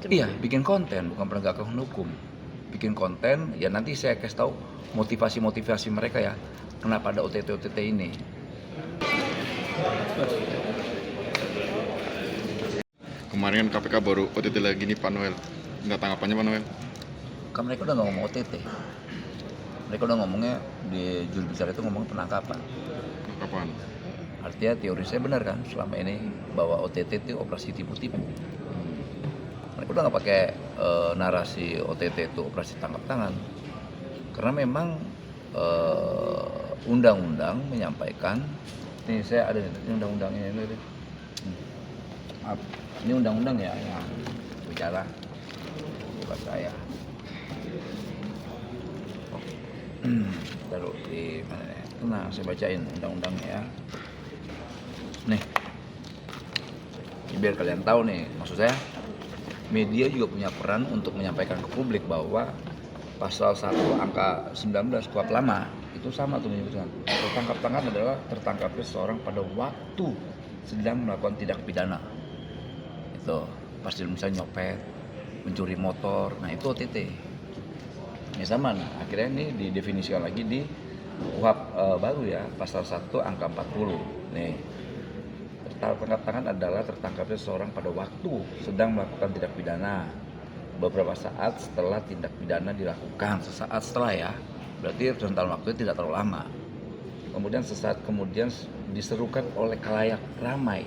macam. Iya, bikin konten, bukan penegakan hukum. Bikin konten, ya nanti saya kasih tahu motivasi-motivasi mereka ya, kenapa ada OTT ini. Kemarin kan KPK baru OTT lagi nih Pak Noel. Nggak tanggapannya Pak Noel? Kan mereka udah nggak ngomong OTT. Mereka udah ngomongnya di juru bicara itu ngomong penangkapan. Kapan? Artinya teori saya benar kan selama ini bahwa OTT itu operasi tipu-tipu. Mereka udah nggak pakai narasi OTT itu operasi tangkap tangan. Karena memang undang-undang menyampaikan, ini saya ada ini undang-undangnya ini. Maaf, ini undang-undang ya yang bicara, bukan saya. Taruh di mana ya? Nah, saya bacain undang-undangnya ya. Nih, biar kalian tahu nih, maksud saya media juga punya peran untuk menyampaikan ke publik bahwa pasal 1 angka 19 kuhap lama itu sama tuh menyebutkan tertangkap tangan adalah tertangkapnya seseorang pada waktu sedang melakukan tindak pidana. Itu pasti misalnya nyopet, mencuri motor, nah itu OTT. Ini sama, nah, akhirnya ini didefinisikan lagi di kuhap baru ya, pasal 1 angka 40. Nih, tertangkap tangan adalah tertangkapnya seseorang pada waktu sedang melakukan tindak pidana beberapa saat setelah tindak pidana dilakukan. Sesaat setelah ya, berarti rentan waktunya tidak terlalu lama. Kemudian sesaat kemudian diserukan oleh khalayak ramai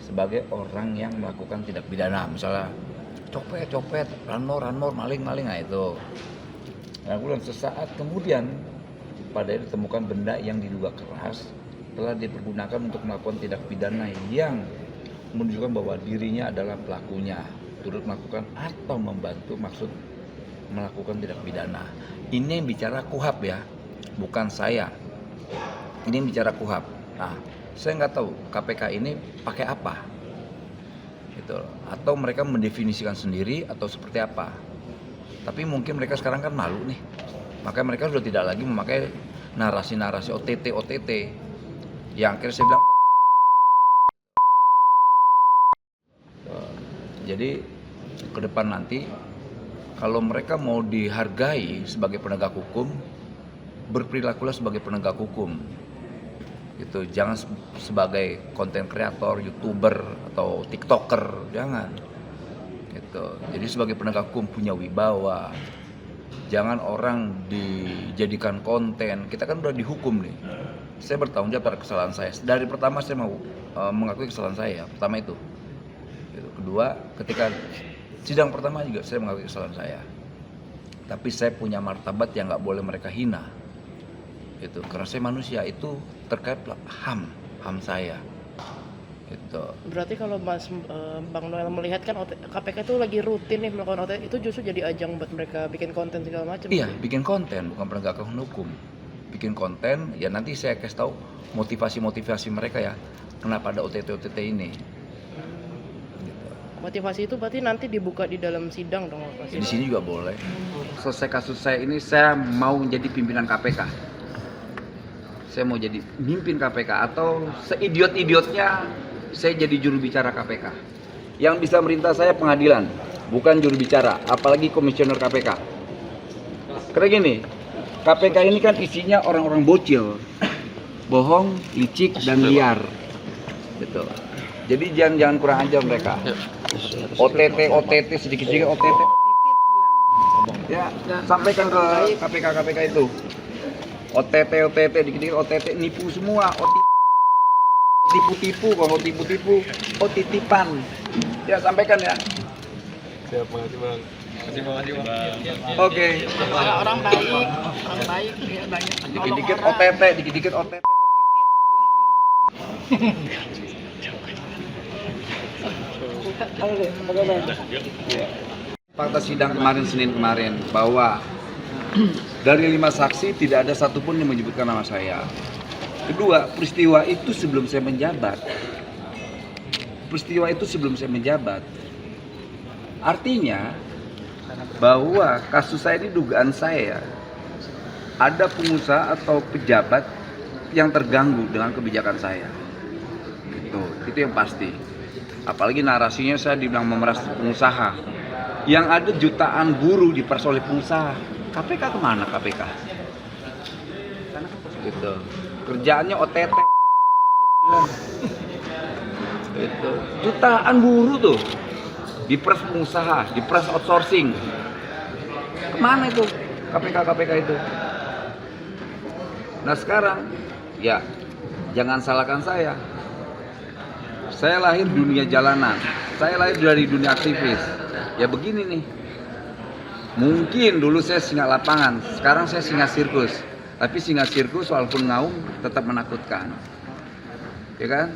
sebagai orang yang melakukan tindak pidana, misalnya copet, ranor, maling, nah itu. Nah, kemudian sesaat kemudian pada ditemukan benda yang diduga keras telah dipergunakan untuk melakukan tindak pidana yang menunjukkan bahwa dirinya adalah pelakunya, turut melakukan atau membantu maksud melakukan tindak pidana. Ini yang bicara kuhap ya, bukan saya. Ini yang bicara kuhap. Nah, saya nggak tahu KPK ini pakai apa, gitu. Atau mereka mendefinisikan sendiri atau seperti apa. Tapi mungkin mereka sekarang kan malu nih, makanya mereka sudah tidak lagi memakai narasi-narasi OTT yang akhirnya saya bilang. Jadi ke depan nanti kalau mereka mau dihargai sebagai penegak hukum, berperilakulah sebagai penegak hukum. Gitu, jangan sebagai konten kreator, YouTuber atau TikToker, jangan. Gitu. Jadi sebagai penegak hukum punya wibawa. Jangan orang dijadikan konten. Kita kan udah dihukum nih. Saya bertanggung jawab atas kesalahan saya. Dari pertama saya mau mengakui kesalahan saya. Pertama itu. Kedua, ketika sidang pertama juga saya mengakui kesalahan saya. Tapi saya punya martabat yang nggak boleh mereka hina. Itu karena saya manusia, itu terkait HAM saya. Itu. Berarti kalau Bang Noel melihat kan KPK itu lagi rutin nih melakukan OTT, itu justru jadi ajang buat mereka bikin konten segala macam. Iya, bikin konten, bukan penegakan hukum. Bikin konten, ya nanti saya kasih tahu motivasi-motivasi mereka ya, kenapa ada OTT ini. Gitu. Motivasi itu berarti nanti dibuka di dalam sidang dong? Di sini juga boleh. Selesai kasus saya ini, saya mau menjadi pimpinan KPK. Saya mau jadi mimpin KPK atau seidiot-idiotnya saya jadi juru bicara KPK. Yang bisa merintah saya pengadilan, bukan juru bicara, apalagi komisioner KPK. Karena gini, KPK ini kan isinya orang-orang bocil, bohong, licik, dan liar. Gitu. Jadi jangan kurang ajar mereka. OTT sedikit-sedikit OTT. Ya, sampaikan ke KPK itu. OTT dikit-dikit OTT nipu semua, tipu-tipu, kalau tipu-tipu, titipan. Ya sampaikan ya. Siap, makasih Bang. Makasih Bang. Oke. Orang baik ya banyak. Dikit-dikit OTT. Fakta sidang kemarin Senin kemarin bahwa dari 5 saksi tidak ada satupun yang menyebutkan nama saya. Kedua, peristiwa itu sebelum saya menjabat. Artinya bahwa kasus saya ini dugaan saya ada pengusaha atau pejabat yang terganggu dengan kebijakan saya. Itu yang pasti. Apalagi narasinya saya dibilang memeras pengusaha. Yang ada jutaan buruh diperas oleh pengusaha. KPK kemana KPK? Gitu. Kerjaannya OTT. Gitu. Jutaan buruh tuh diperas pengusaha, diperas outsourcing. Kemana itu KPK itu? Nah sekarang, ya jangan salahkan saya. Saya lahir dunia jalanan, saya lahir dari dunia aktivis. Ya begini nih, mungkin dulu saya singa lapangan, sekarang saya singa sirkus. Tapi singa sirkus walaupun ngaum tetap menakutkan, ya kan?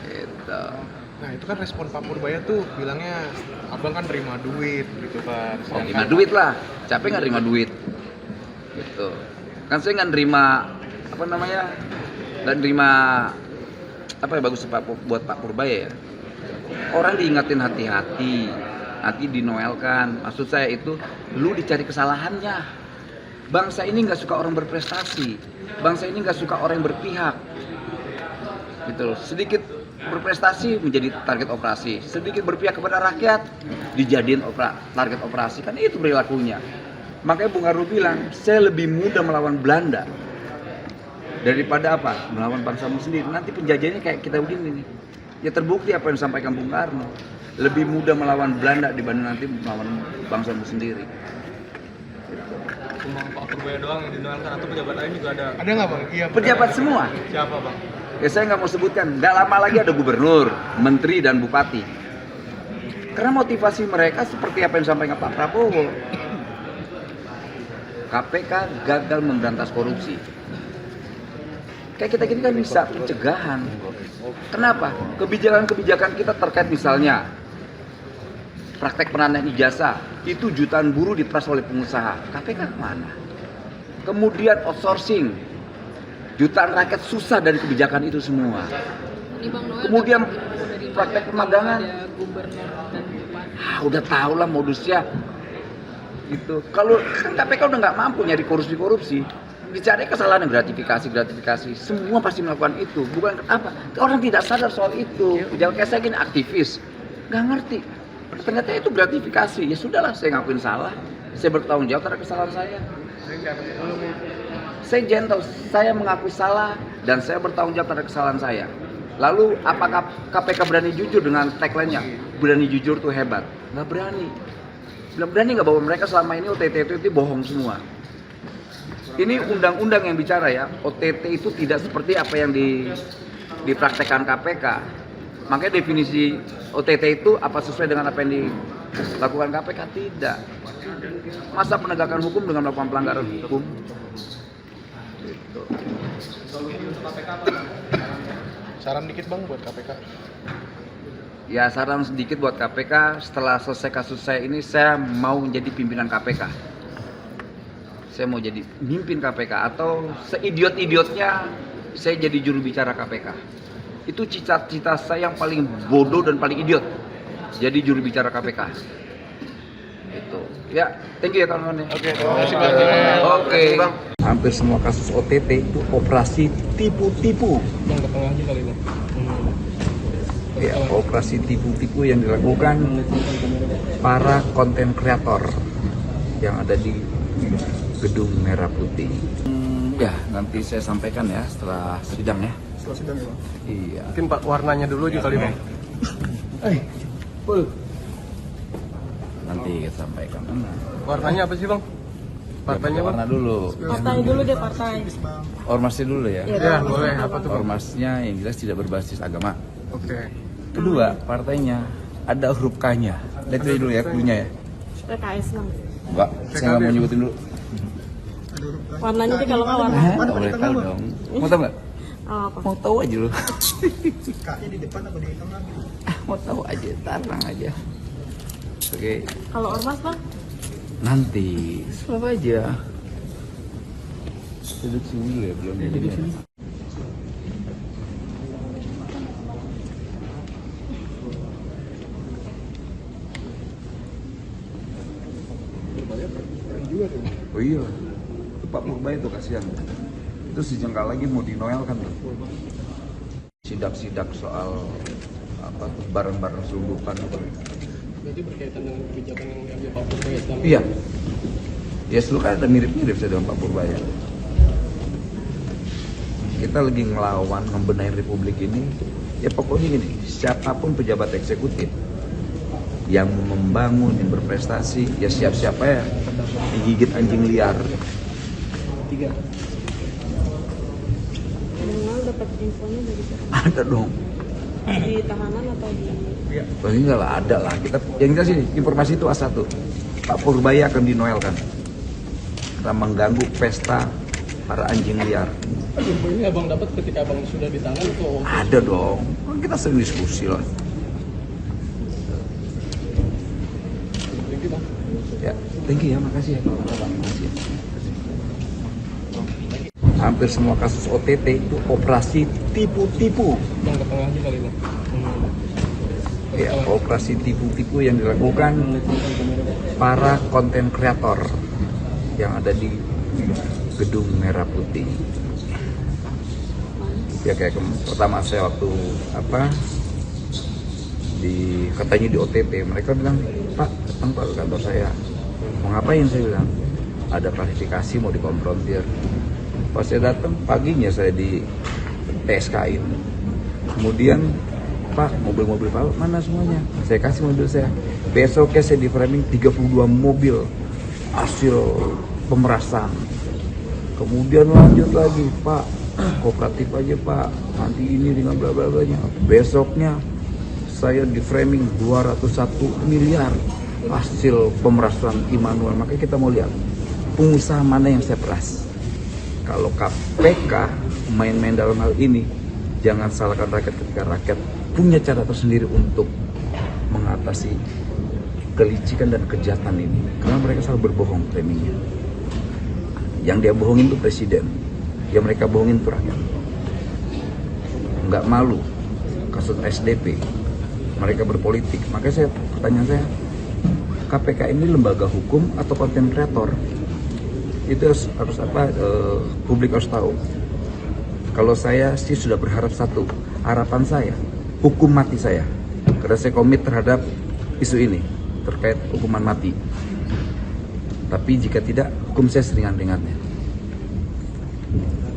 Gitu. Nah itu kan respon Pak Purbaya tuh bilangnya abang kan terima duit gitu kan. Ya, terima duit lah, capek nggak terima duit, gitu. Kan saya nggak nerima apa namanya, nggak nerima apa ya bagus buat Pak Purbaya ya. Orang diingatin hati-hati, nanti dinoelkan. Maksud saya itu, lu dicari kesalahannya. Bangsa ini nggak suka orang berprestasi, bangsa ini nggak suka orang yang berpihak, gitu loh. Sedikit berprestasi menjadi target operasi, sedikit berpihak kepada rakyat dijadiin target operasi, kan itu perilakunya. Makanya Bung Karno bilang, saya lebih mudah melawan Belanda daripada apa? Melawan bangsamu sendiri. Nanti penjajahnya kayak kita begini nih. Ya terbukti apa yang disampaikan Bung Karno. Lebih mudah melawan Belanda dibanding nanti melawan bangsamu sendiri. Cuma Pak Purbaya doang yang dinoelkan atau pejabat lain juga ada? Ada nggak bang? Iya. Pejabat semua. Siapa bang? Ya saya nggak mau sebutkan. Nggak lama lagi ada gubernur, menteri dan bupati. Karena motivasi mereka seperti apa yang disampaikan Pak Prabowo. KPK gagal memberantas korupsi. Kayak kita gini kan bisa pencegahan. Kenapa? Kebijakan-kebijakan kita terkait misalnya praktek penandaan ijazah itu jutaan buruh diperas oleh pengusaha. KPK kemana? Kemudian outsourcing, jutaan rakyat susah dari kebijakan itu semua. Kemudian praktek pemagangan, udah tahu lah modusnya. Gitu. Kalau kan KPK udah nggak mampu nyari korupsi, dicari kesalahan gratifikasi, semua pasti melakukan itu. Bukan apa? Orang tidak sadar soal itu. Jangan kayak saya gini aktivis, nggak ngerti. Ternyata itu gratifikasi. Ya sudahlah, saya ngakuin salah. Saya bertanggung jawab terhadap kesalahan saya. Saya gentle, saya mengakui salah dan saya bertanggung jawab terhadap kesalahan saya. Lalu apakah KPK berani jujur dengan tagline-nya? Berani jujur tuh hebat. Nggak berani. Berani nggak bahwa mereka selama ini OTT itu bohong semua. Ini undang-undang yang bicara ya, OTT itu tidak seperti apa yang dipraktekkan KPK. Makanya definisi OTT itu apa sesuai dengan apa yang dilakukan KPK? Tidak. Masa penegakan hukum dengan melakukan pelanggaran hukum? Gitu. Saran dikit bang buat KPK. Ya saran sedikit buat KPK, setelah selesai kasus saya ini saya mau menjadi pimpinan KPK. Saya mau jadi mimpin KPK atau seidiot-idiotnya saya jadi juru bicara KPK. Itu cita-cita saya yang paling bodoh dan paling idiot. Jadi juru bicara KPK. Itu. Ya, thank you ya kawan-kawan. Oke, terima kasih bang. Oke. Hampir semua kasus OTT itu operasi tipu-tipu. Bang ke tengah aja kali bang. Ya, operasi tipu-tipu yang dilakukan para konten kreator yang ada di Gedung Merah Putih. Ya, nanti saya sampaikan ya setelah sidang ya. Setelah sidang ya bang. Iya. Mungkin pak warnanya dulu aja kali bang. Nanti kita sampaikan. Warnanya apa sih bang? Partainya bang? Warna dulu. Partai dulu deh, partai. Ormasnya dulu ya. Ya boleh. Apa tuh bang? Ormasnya yang jelas tidak berbasis agama. Oke. Kedua, partainya ada huruf K-nya. Lihat dulu ya, Q-nya ya. PKS bang. Enggak, saya nggak mau nyebutin dulu. Warnanya deh kalau nggak warna. Nggak boleh tahu dong. Mau tahu nggak? Oh, apa? Mau tahu aja lu. Kaknya di depan apa di tengah? Mau tahu aja, tarang aja. Oke, Kalau ormas bang? nanti sebab aja. Duduk sini dulu ya, belum di sini. Oh iya, itu Pak Purbaya itu kasihan. Itu sejengkal lagi mau dinoelkan tuh. Sidak-sidak soal apa tuh barang-barang selundupan apa. Berarti berkaitan dengan kebijakan yang diambil Pak Purbaya selama Iya. Ya selalu kan ada mirip-mirip saya dengan Pak Purbaya. Kita lagi ngelawan, ngebenahin Republik ini. Ya pokoknya gini, siapapun pejabat eksekutif yang membangun, yang berprestasi, ya siap-siap ya digigit anjing liar. Mengenal dapat infonya dari siapa? Ada dong. Di tahanan atau di... Pasti enggak lah, ada lah. Kita yang jelas ini informasi itu A1. Pak Purbaya akan dinoelkan karena mengganggu pesta para anjing liar. info ini abang dapat ketika abang sudah di tangan atau? Ada dong. Kita sering diskusi lah. Thank you, Bang. Ya, thank you ya, makasih ya Pak. Makasih ya. Hampir semua kasus OTT itu operasi tipu-tipu. Bang ke tengah aja kali, Bang. Ya, operasi tipu-tipu yang dilakukan para konten kreator yang ada di Gedung Merah Putih. Ya kayak pertama saya waktu katanya di OTT, mereka bilang, Pak datang Pak ke kantor saya, mau ngapain? Saya bilang ada klarifikasi mau dikonfrontir. Pas saya datang paginya saya di PSK-in, kemudian Pak mobil-mobil Pak mana semuanya, saya kasih mobil saya. Besoknya saya di framing 32 mobil hasil pemerasan. Kemudian lanjut lagi, Pak kooperatif aja Pak, nanti ini dengan bla bla bla nya. Besoknya saya di framing 201 miliar hasil pemerasan Immanuel. Makanya kita mau lihat pengusaha mana yang saya peras. Kalau KPK main-main dalam hal ini, jangan salahkan rakyat ketika rakyat punya cara tersendiri untuk mengatasi kelicikan dan kejahatan ini. Karena mereka selalu berbohong framingnya. Yang dia bohongin itu presiden, yang mereka bohongin itu rakyat. Nggak malu kasus SDP, mereka berpolitik. Makanya pertanyaan saya, KPK ini lembaga hukum atau konten kreator? Itu harus publik harus tahu. Kalau saya sih sudah berharap satu, harapan saya hukum mati saya, karena saya komit terhadap isu ini terkait hukuman mati. Tapi jika tidak, hukum saya seringan-ringannya.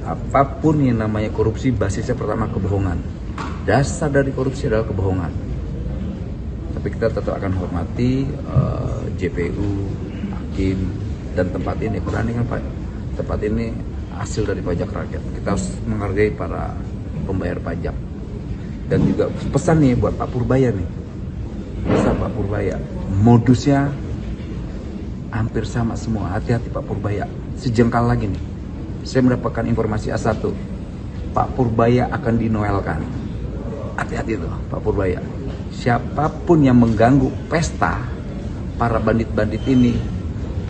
Apapun yang namanya korupsi, basisnya pertama kebohongan. Dasar dari korupsi adalah kebohongan. Tapi kita tetap akan hormati JPU, hakim, dan tempat ini. Karena kan Pak, tempat ini hasil dari pajak rakyat. Kita harus menghargai para pembayar pajak. Dan juga pesan nih buat Pak Purbaya nih. Pesan Pak Purbaya, modusnya hampir sama semua. Hati-hati Pak Purbaya. Sejengkal lagi nih, saya mendapatkan informasi A1, Pak Purbaya akan dinoelkan. Hati-hati tuh Pak Purbaya. Siapapun yang mengganggu pesta para bandit-bandit ini,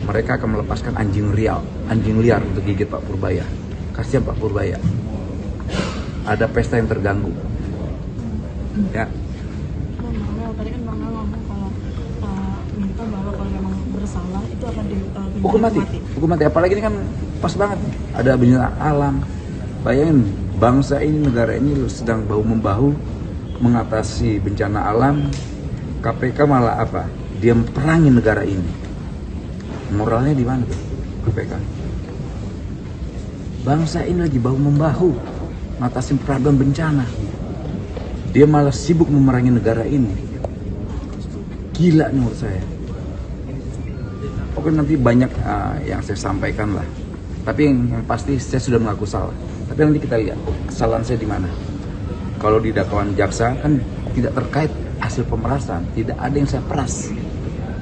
mereka akan melepaskan anjing liar untuk gigit Pak Purbaya. Kasihan Pak Purbaya. Ada pesta yang terganggu. Ya. Tadi kan Bang Nal ngomong kalau minta bahwa kalau memang bersalah itu akan Hukum mati. Hukum mati. Apalagi ini kan pas banget. Ada bencana alam. Bayangin, bangsa ini, negara ini sedang bahu-membahu mengatasi bencana alam. KPK malah apa? Dia meperangi negara ini. Moralnya di mana tuh KPK? Bangsa ini lagi bahu-membahu mengatasi problem bencana. Dia malah sibuk memerangi negara ini. Gila nih menurut saya. Oke, nanti banyak yang saya sampaikan lah. Tapi yang pasti saya sudah mengaku salah. Tapi nanti kita lihat kesalahan saya di mana. Kalau di dakwaan jaksa kan tidak terkait hasil pemerasan, tidak ada yang saya peras.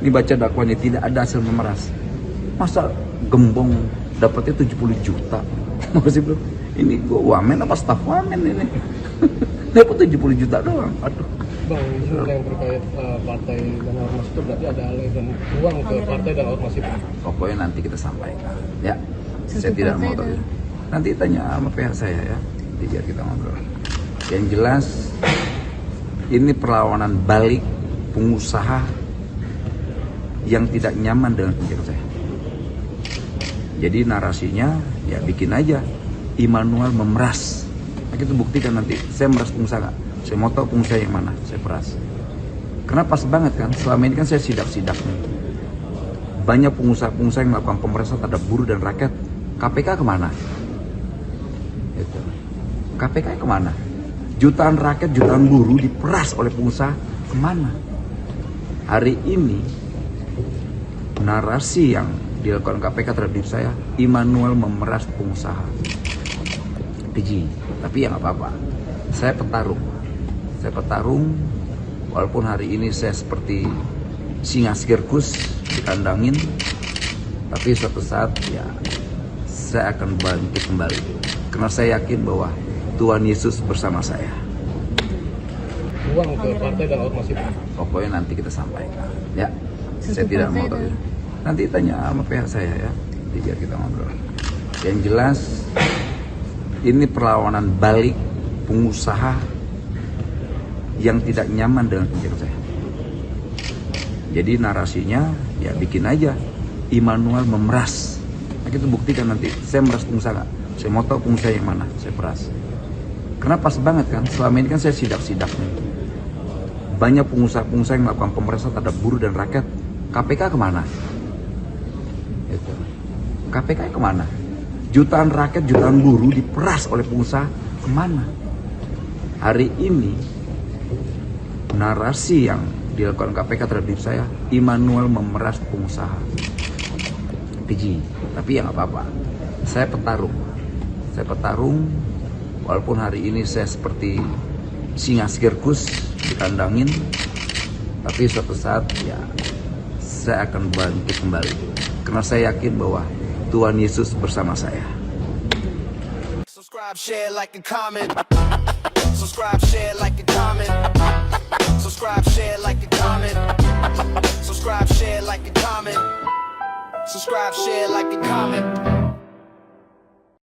Ini baca dakwaannya, tidak ada hasil memeras. Masa gembong dapatnya 70 juta? Masih belum. Ini gua wamen apa staf wamen ini? Dapat 70 juta doang. Aduh. Bang, ini yang terkait partai dan ormas itu berarti ada aliran uang ke partai dan ormas itu. Pokoknya nanti kita sampaikan. Ya, saya tidak mau tahu. Nanti tanya sama pihak saya ya. Nanti biar kita ngobrol. Yang jelas, ini perlawanan balik pengusaha yang tidak nyaman dengan kebijakan saya. Jadi narasinya ya bikin aja Immanuel memeras. Nah, kita buktikan nanti. Saya memeras pengusaha nggak? Saya mau tahu pengusaha yang mana saya peras. Karena pas banget kan, selama ini kan saya sidak-sidak nih. Banyak pengusaha-pengusaha yang melakukan pemerasan terhadap buruh dan rakyat. KPK kemana? Gitu. KPK kemana? Jutaan rakyat, jutaan buruh diperas oleh pengusaha kemana? Hari ini narasi yang dilakukan KPK terhadap diri saya, Immanuel memeras pengusaha. Keji, tapi ya nggak apa-apa. Saya petarung, walaupun hari ini saya seperti singa sirkus dikandangin, tapi suatu saat ya saya akan bangkit kembali. Karena saya yakin bahwa Tuhan Yesus bersama saya. Uang ke partai dan ormas itu. Pokoknya nanti kita sampaikan. Ya, saya tidak mau tahu. Nanti tanya sama pihak saya ya, nanti biar kita ngobrol. Yang jelas, ini perlawanan balik pengusaha yang tidak nyaman dengan kebijakan saya. Jadi narasinya ya bikin aja Immanuel memeras. Nah, kita buktikan nanti. Saya meras pengusaha nggak? Saya mau tahu pengusaha yang mana saya peras. Karena pas banget kan, selama ini kan saya sidak-sidak nih. Banyak pengusaha-pengusaha yang melakukan pemerasan terhadap buruh dan rakyat. KPK kemana? Gitu. KPK kemana? Jutaan rakyat, jutaan buruh diperas oleh pengusaha kemana? Hari ini narasi yang dilakukan KPK terhadap diri saya, Immanuel memeras pengusaha. Keji, tapi ya nggak apa-apa. Saya petarung, walaupun hari ini saya seperti singa sirkus dikandangin, tapi suatu saat ya saya akan bangkit kembali. Karena saya yakin bahwa Tuhan Yesus bersama saya. Subscribe, share, like, and comment. Subscribe, share, like, and comment. Subscribe, share, like, and comment. Subscribe, share, like, and comment. Subscribe, share, like, and comment.